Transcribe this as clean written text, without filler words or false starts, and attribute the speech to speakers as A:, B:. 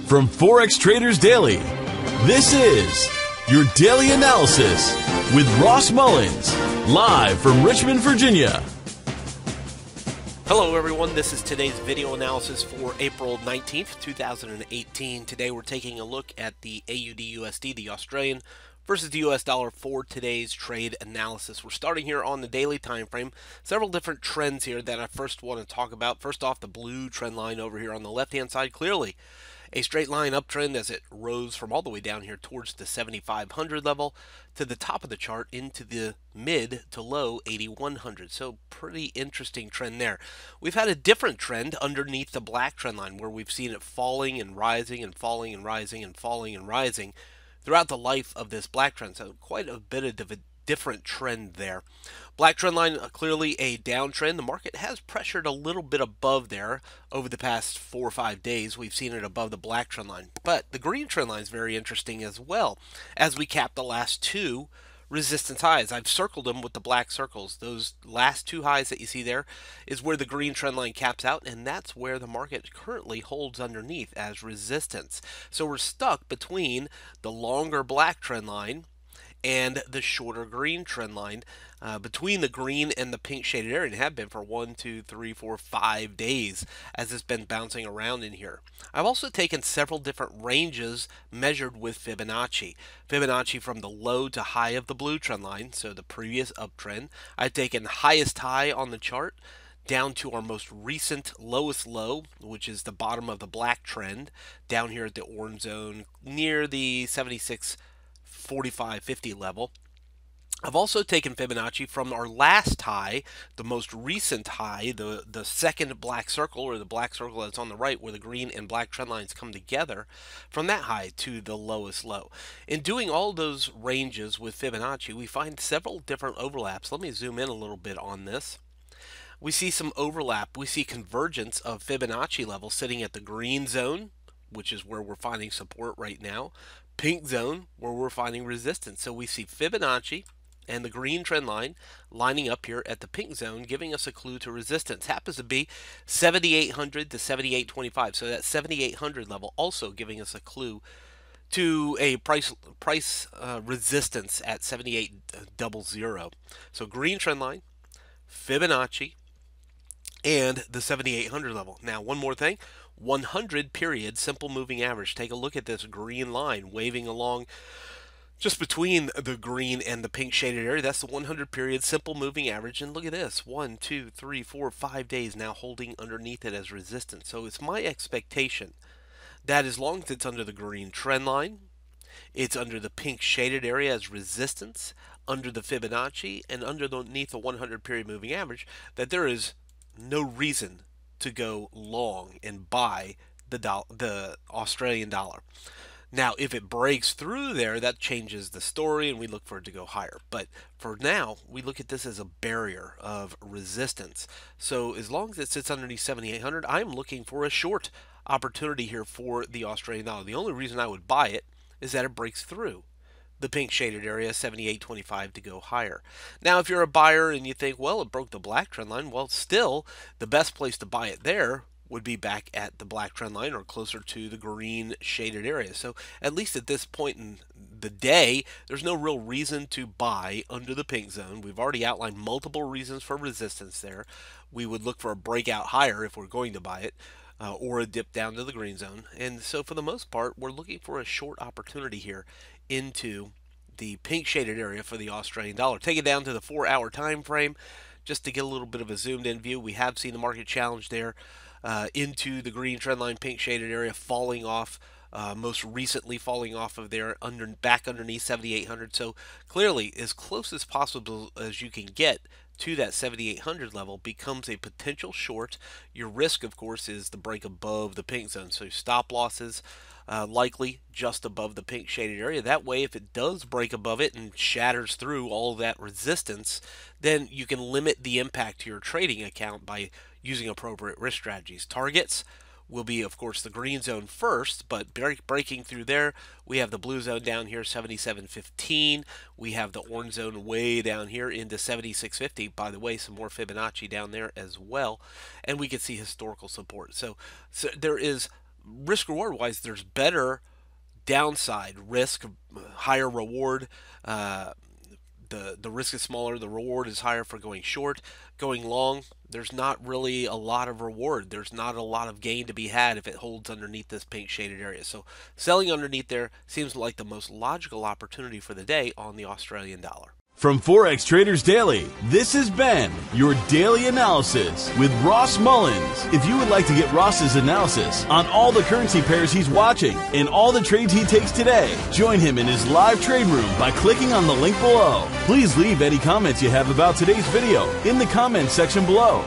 A: From Forex Traders Daily, this is your daily analysis with Ross Mullins, live from Richmond, Virginia.
B: Hello everyone, this is today's video analysis for April 19th, 2018. Today we're taking a look at the AUDUSD, the Australian, versus the US dollar for today's trade analysis. We're starting here on the daily time frame. Several different trends here that I first want to talk about. First off, the blue trend line over here on the left-hand side, clearly a straight line uptrend as it rose from all the way down here towards the 7,500 level to the top of the chart into the mid to low 8,100. So pretty interesting trend there. We've had a different trend underneath the black trend line where we've seen it falling and rising and falling and rising and falling and rising throughout the life of this black trend. So quite a bit of a different trend there. Black trend line, clearly a downtrend. The market has pressured a little bit above there over the past 4 or 5 days. We've seen it above the black trend line. But the green trend line is very interesting as well as we cap the last two resistance highs. I've circled them with the black circles. Those last two highs that you see there is where the green trend line caps out, and that's where the market currently holds underneath as resistance. So we're stuck between the longer black trend line and the shorter green trend line, between the green and the pink shaded area, and have been for 1, 2, 3, 4, 5 days as it's been bouncing around in here. I've also taken several different ranges measured with Fibonacci. Fibonacci from the low to high of the blue trend line, so the previous uptrend. I've taken highest high on the chart down to our most recent lowest low, which is the bottom of the black trend, down here at the orange zone near the 76.45.50 level. I've also taken Fibonacci from our last high, the most recent high, the second black circle, or the black circle that's on the right where the green and black trend lines come together, from that high to the lowest low. In doing all those ranges with Fibonacci, we find several different overlaps. Let me zoom in a little bit on this. We see some overlap. We see convergence of Fibonacci levels sitting at the green zone, which is where we're finding support right now, pink zone where we're finding resistance. So we see Fibonacci and the green trend line lining up here at the pink zone, giving us a clue to resistance. Happens to be 7,800 to 7,825. So that 7,800 level also giving us a clue to a price resistance at 7,800. So green trend line, Fibonacci, and the 7,800 level. Now, one more thing, 100 period simple moving average. Take a look at this green line waving along just between the green and the pink shaded area. That's the 100 period simple moving average. And look at this, 1, 2, 3, 4, 5 days now holding underneath it as resistance. So it's my expectation that as long as it's under the green trend line, it's under the pink shaded area as resistance, under the Fibonacci, and underneath the 100 period moving average, that there is no reason to go long and buy the Australian dollar. Now, if it breaks through there, that changes the story and we look for it to go higher. But for now, we look at this as a barrier of resistance. So as long as it sits underneath 7,800, I'm looking for a short opportunity here for the Australian dollar. The only reason I would buy it is that it breaks through the pink shaded area, 78.25, to go higher. Now, if you're a buyer and you think, well, it broke the black trend line, well, still, the best place to buy it there would be back at the black trend line or closer to the green shaded area. So at least at this point in the day, there's no real reason to buy under the pink zone. We've already outlined multiple reasons for resistance there. We would look for a breakout higher if we're going to buy it, or a dip down to the green zone. And so for the most part, we're looking for a short opportunity here into the pink shaded area for the Australian dollar. Take it down to the 4-hour time frame just to get a little bit of a zoomed in view. We have seen the market challenge there into the green trend line, pink shaded area, falling off, most recently falling off of there, back underneath 7,800. So clearly, as close as possible as you can get to that 7,800 level becomes a potential short. Your risk, of course, is the break above the pink zone. So stop losses likely just above the pink shaded area. That way, if it does break above it and shatters through all of that resistance, then you can limit the impact to your trading account by using appropriate risk strategies. Targets will be, of course, the green zone first, but breaking through there, we have the blue zone down here, 77.15. We have the orange zone way down here into 76.50. By the way, some more Fibonacci down there as well. And we can see historical support. So there is risk reward wise, there's better downside risk, higher reward. The risk is smaller, the reward is higher for going short. Going long, there's not really a lot of reward. There's not a lot of gain to be had if it holds underneath this pink shaded area. So selling underneath there seems like the most logical opportunity for the day on the Australian dollar.
A: From Forex Traders Daily, this has been your daily analysis with Ross Mullins. If you would like to get Ross's analysis on all the currency pairs he's watching and all the trades he takes today, join him in his live trade room by clicking on the link below. Please leave any comments you have about today's video in the comments section below.